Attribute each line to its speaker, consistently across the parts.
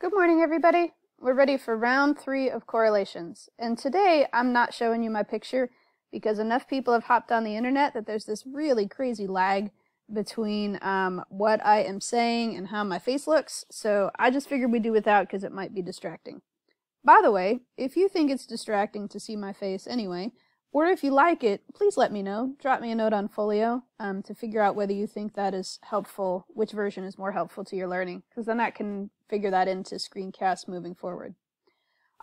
Speaker 1: Good morning, everybody. We're ready for round 3 of correlations. And today I'm not showing you my picture because enough people have hopped on the internet that there's this really crazy lag between what I am saying and how my face looks. So I just figured we'd do without because it might be distracting. By the way, if you think it's distracting to see my face anyway, or if you like it, please let me know. Drop me a note on Folio to figure out whether you think that is helpful, which version is more helpful to your learning, because then I can figure that into screencasts moving forward.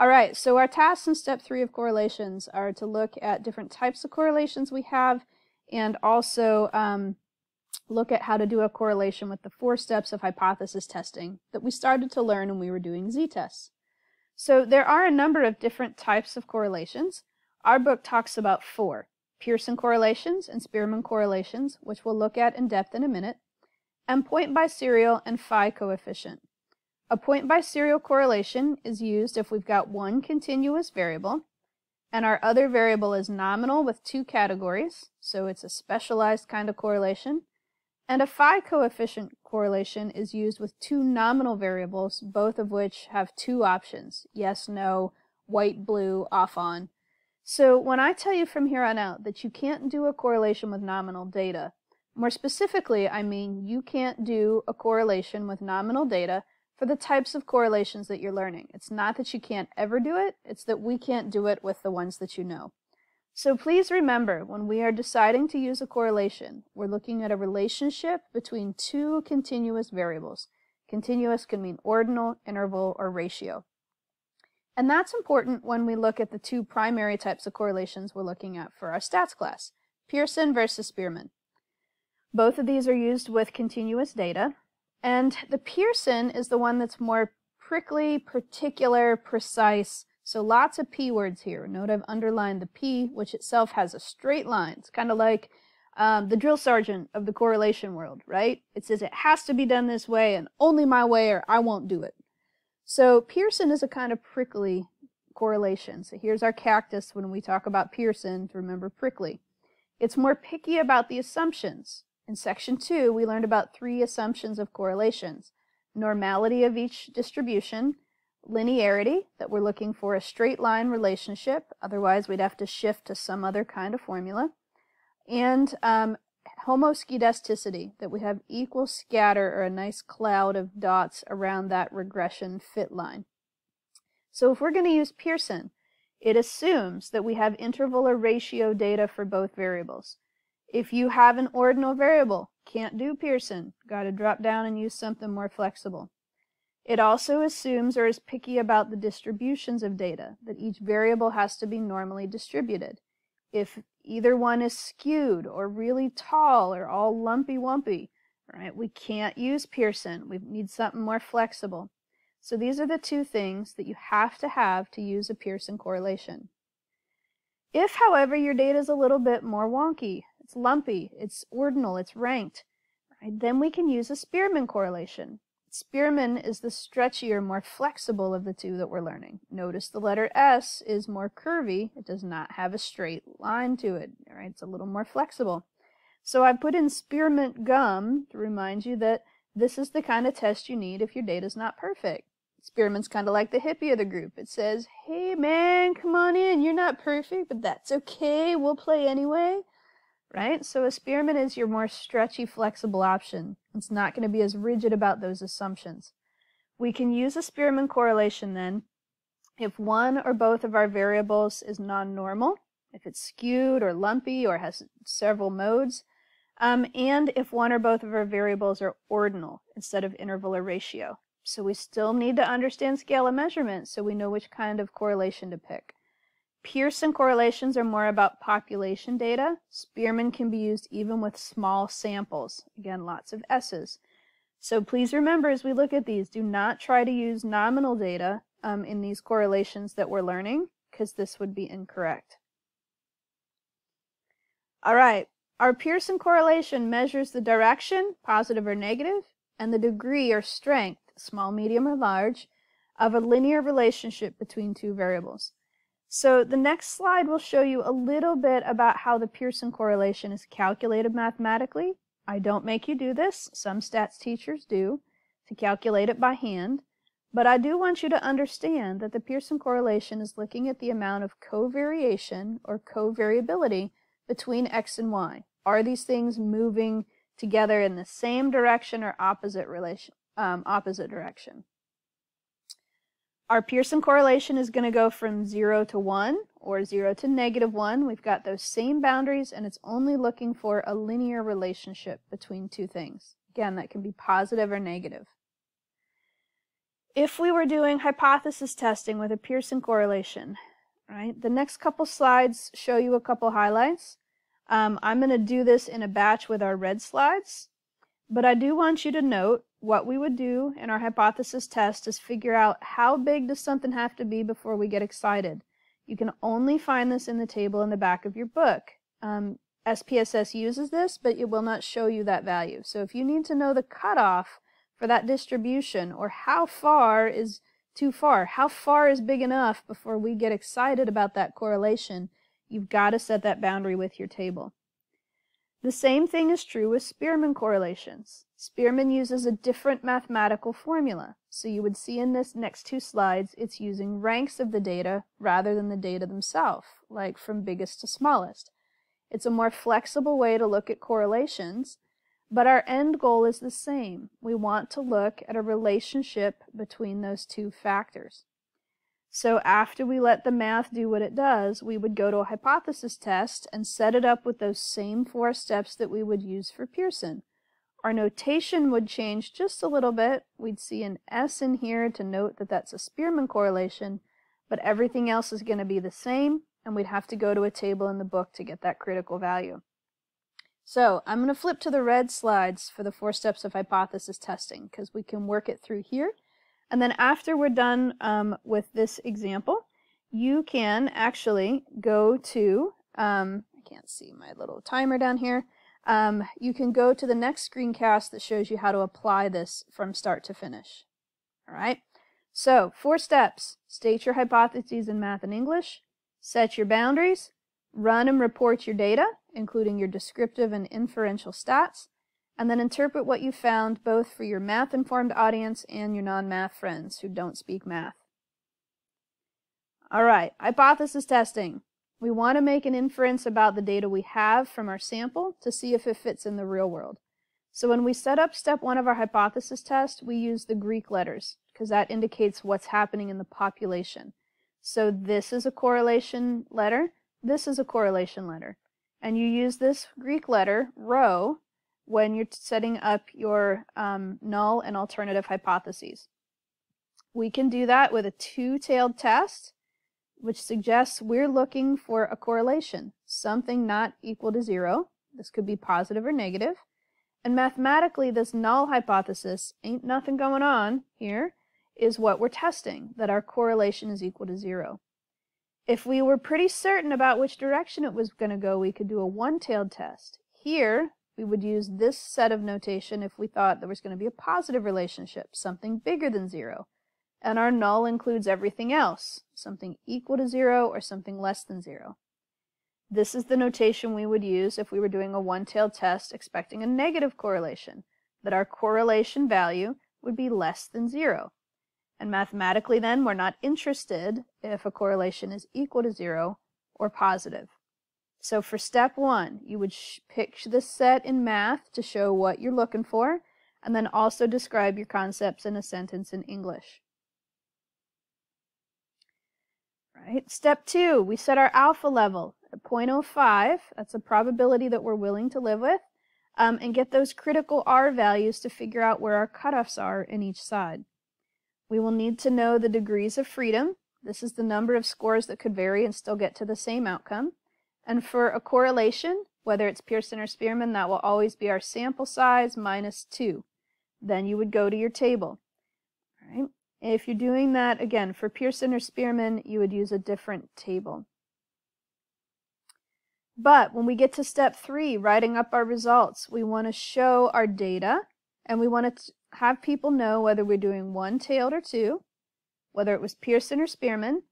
Speaker 1: Alright, so our tasks in step 3 of correlations are to look at different types of correlations we have, and also look at how to do a correlation with the 4 steps of hypothesis testing that we started to learn when we were doing z-tests. So there are a number of different types of correlations. Our book talks about 4, Pearson correlations and Spearman correlations, which we'll look at in depth in a minute, and point biserial and phi coefficient. A point biserial correlation is used if we've got one continuous variable, and our other variable is nominal with 2 categories, so it's a specialized kind of correlation, and a phi coefficient correlation is used with 2 nominal variables, both of which have 2 options, yes, no, white, blue, off, on. So when I tell you from here on out that you can't do a correlation with nominal data, more specifically, I mean you can't do a correlation with nominal data for the types of correlations that you're learning. It's not that you can't ever do it, it's that we can't do it with the ones that you know. So please remember, when we are deciding to use a correlation, we're looking at a relationship between 2 continuous variables. Continuous can mean ordinal, interval, or ratio. And that's important when we look at the 2 primary types of correlations we're looking at for our stats class, Pearson versus Spearman. Both of these are used with continuous data, and the Pearson is the one that's more prickly, particular, precise, so lots of P words here. Note I've underlined the P, which itself has a straight line. It's kind of like the drill sergeant of the correlation world, right? It says it has to be done this way and only my way or I won't do it. So Pearson is a kind of prickly correlation. So here's our cactus when we talk about Pearson, to remember prickly. It's more picky about the assumptions. In section 2, we learned about 3 assumptions of correlations. Normality of each distribution, linearity, that we're looking for a straight line relationship, otherwise we'd have to shift to some other kind of formula, and homoskedasticity, that we have equal scatter or a nice cloud of dots around that regression fit line. So if we're going to use Pearson, it assumes that we have interval or ratio data for both variables. If you have an ordinal variable, can't do Pearson, got to drop down and use something more flexible. It also assumes or is picky about the distributions of data, that each variable has to be normally distributed. If either one is skewed or really tall or all lumpy-wumpy, right, we can't use Pearson. We need something more flexible. So these are the 2 things that you have to use a Pearson correlation. If, however, your data is a little bit more wonky, it's lumpy, it's ordinal, it's ranked, right, then we can use a Spearman correlation. Spearman is the stretchier, more flexible of the 2 that we're learning. Notice the letter S is more curvy. It does not have a straight line to it. All right, it's a little more flexible. So I put in spearmint gum to remind you that this is the kind of test you need if your data's not perfect. Spearmint's kind of like the hippie of the group. It says, hey man, come on in. You're not perfect, but that's okay. We'll play anyway. Right? So a Spearman is your more stretchy, flexible option. It's not going to be as rigid about those assumptions. We can use a Spearman correlation then if one or both of our variables is non-normal, if it's skewed or lumpy or has several modes, and if one or both of our variables are ordinal instead of interval or ratio. So we still need to understand scale of measurement so we know which kind of correlation to pick. Pearson correlations are more about population data. Spearman can be used even with small samples. Again, lots of S's. So please remember as we look at these, do not try to use nominal data in these correlations that we're learning, because this would be incorrect. All right, our Pearson correlation measures the direction, positive or negative, and the degree or strength, small, medium, or large, of a linear relationship between 2 variables. So the next slide will show you a little bit about how the Pearson correlation is calculated mathematically. I don't make you do this. Some stats teachers do, to calculate it by hand. But I do want you to understand that the Pearson correlation is looking at the amount of covariation or covariability between X and Y. Are these things moving together in the same direction or opposite direction? Our Pearson correlation is going to go from 0 to 1 or 0 to -1. We've got those same boundaries, and it's only looking for a linear relationship between two things. Again, that can be positive or negative. If we were doing hypothesis testing with a Pearson correlation, right, the next couple slides show you a couple highlights. I'm going to do this in a batch with our red slides, but I do want you to note what we would do in our hypothesis test is figure out how big does something have to be before we get excited. You can only find this in the table in the back of your book. SPSS uses this, but it will not show you that value. So if you need to know the cutoff for that distribution, or how far is too far, how far is big enough before we get excited about that correlation, you've got to set that boundary with your table. The same thing is true with Spearman correlations. Spearman uses a different mathematical formula. So you would see in this next two slides, it's using ranks of the data rather than the data themselves, like from biggest to smallest. It's a more flexible way to look at correlations, but our end goal is the same. We want to look at a relationship between those two factors. So after we let the math do what it does, we would go to a hypothesis test and set it up with those same 4 steps that we would use for Pearson. Our notation would change just a little bit. We'd see an S in here to note that that's a Spearman correlation, but everything else is going to be the same, and we'd have to go to a table in the book to get that critical value. So I'm going to flip to the red slides for the 4 steps of hypothesis testing, because we can work it through here. And then after we're done with this example, you can actually go to, I can't see my little timer down here, you can go to the next screencast that shows you how to apply this from start to finish. All right, so 4 steps: state your hypotheses in math and English, set your boundaries, run and report your data, including your descriptive and inferential stats, and then interpret what you found both for your math-informed audience and your non-math friends who don't speak math. All right, hypothesis testing. We want to make an inference about the data we have from our sample to see if it fits in the real world. So when we set up step 1 of our hypothesis test, we use the Greek letters because that indicates what's happening in the population. So this is a correlation letter, this is a correlation letter. And you use this Greek letter, rho, when you're setting up your null and alternative hypotheses. We can do that with a 2-tailed test, which suggests we're looking for a correlation, something not equal to 0. This could be positive or negative. And mathematically, this null hypothesis, ain't nothing going on here, is what we're testing, that our correlation is equal to 0. If we were pretty certain about which direction it was going to go, we could do a 1-tailed test. Here, we would use this set of notation if we thought there was going to be a positive relationship, something bigger than 0. And our null includes everything else, something equal to 0 or something less than 0. This is the notation we would use if we were doing a 1-tailed test expecting a negative correlation, that our correlation value would be less than 0. And mathematically then, we're not interested if a correlation is equal to 0 or positive. So for step 1, you would pick this set in math to show what you're looking for, and then also describe your concepts in a sentence in English. Right. Step 2, we set our alpha level at 0.05. That's a probability that we're willing to live with, and get those critical R values to figure out where our cutoffs are in each side. We will need to know the degrees of freedom. This is the number of scores that could vary and still get to the same outcome. And for a correlation, whether it's Pearson or Spearman, that will always be our sample size minus 2. Then you would go to your table. All right. If you're doing that, again, for Pearson or Spearman, you would use a different table. But when we get to step 3, writing up our results, we want to show our data, and we want to have people know whether we're doing 1-tailed or 2, whether it was Pearson or Spearman,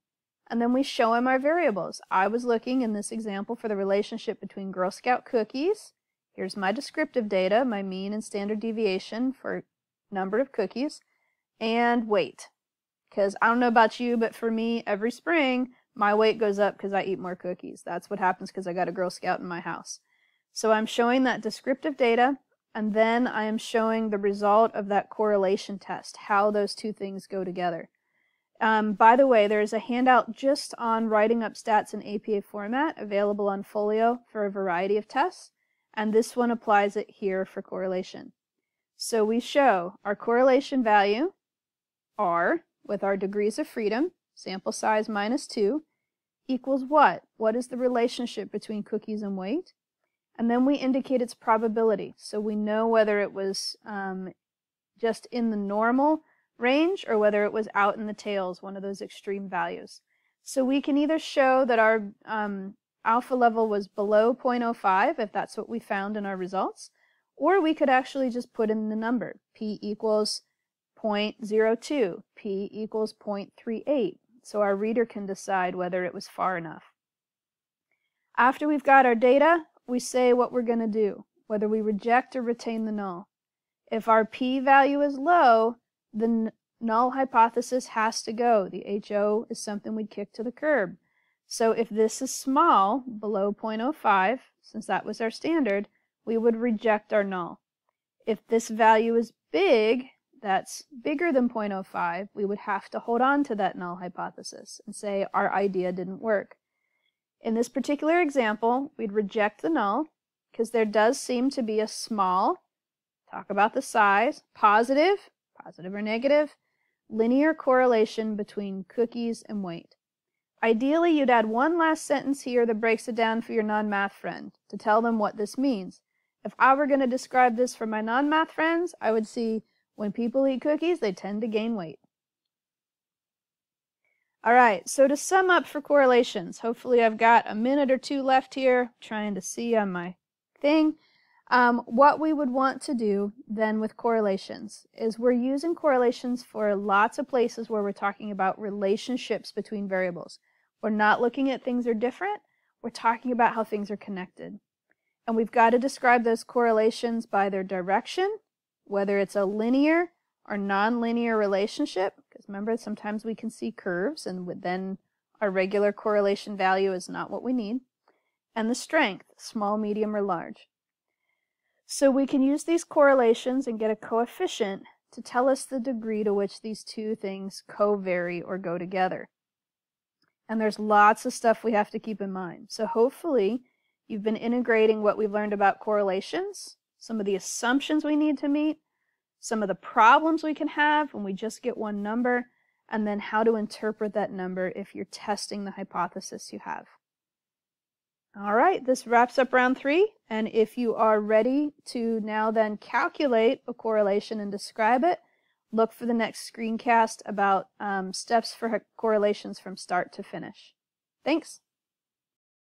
Speaker 1: and then we show them our variables. I was looking in this example for the relationship between Girl Scout cookies. Here's my descriptive data, my mean and standard deviation for number of cookies, and weight. Because I don't know about you, but for me, every spring, my weight goes up because I eat more cookies. That's what happens because I got a Girl Scout in my house. So I'm showing that descriptive data, and then I am showing the result of that correlation test, how those two things go together. By the way, there's a handout just on writing up stats in APA format available on Folio for a variety of tests, and this one applies it here for correlation. So we show our correlation value, R, with our degrees of freedom, sample size -2, equals what? What is the relationship between cookies and weight? And then we indicate its probability, so we know whether it was just in the normal range or whether it was out in the tails, one of those extreme values. So we can either show that our alpha level was below 0.05, if that's what we found in our results, or we could actually just put in the number, p equals 0.02, p equals 0.38, so our reader can decide whether it was far enough. After we've got our data, we say what we're going to do, whether we reject or retain the null. If our p-value is low, the null hypothesis has to go. The HO is something we'd kick to the curb. So if this is small, below 0.05, since that was our standard, we would reject our null. If this value is big, that's bigger than 0.05, we would have to hold on to that null hypothesis and say our idea didn't work. In this particular example, we'd reject the null because there does seem to be a small, talk about the size, positive or negative, linear correlation between cookies and weight. Ideally, you'd add one last sentence here that breaks it down for your non-math friend to tell them what this means. If I were going to describe this for my non-math friends, I would see when people eat cookies, they tend to gain weight. All right, so to sum up for correlations, hopefully I've got a minute or two left here, trying to see on my thing. What we would want to do then with correlations is we're using correlations for lots of places where we're talking about relationships between variables. We're not looking at things are different, we're talking about how things are connected. And we've got to describe those correlations by their direction, whether it's a linear or non-linear relationship, because remember sometimes we can see curves and then our regular correlation value is not what we need, and the strength, small, medium, or large. So we can use these correlations and get a coefficient to tell us the degree to which these two things co-vary or go together. And there's lots of stuff we have to keep in mind. So hopefully you've been integrating what we've learned about correlations, some of the assumptions we need to meet, some of the problems we can have when we just get one number, and then how to interpret that number if you're testing the hypothesis you have. All right, this wraps up round 3, and if you are ready to now then calculate a correlation and describe it, look for the next screencast about steps for correlations from start to finish. Thanks.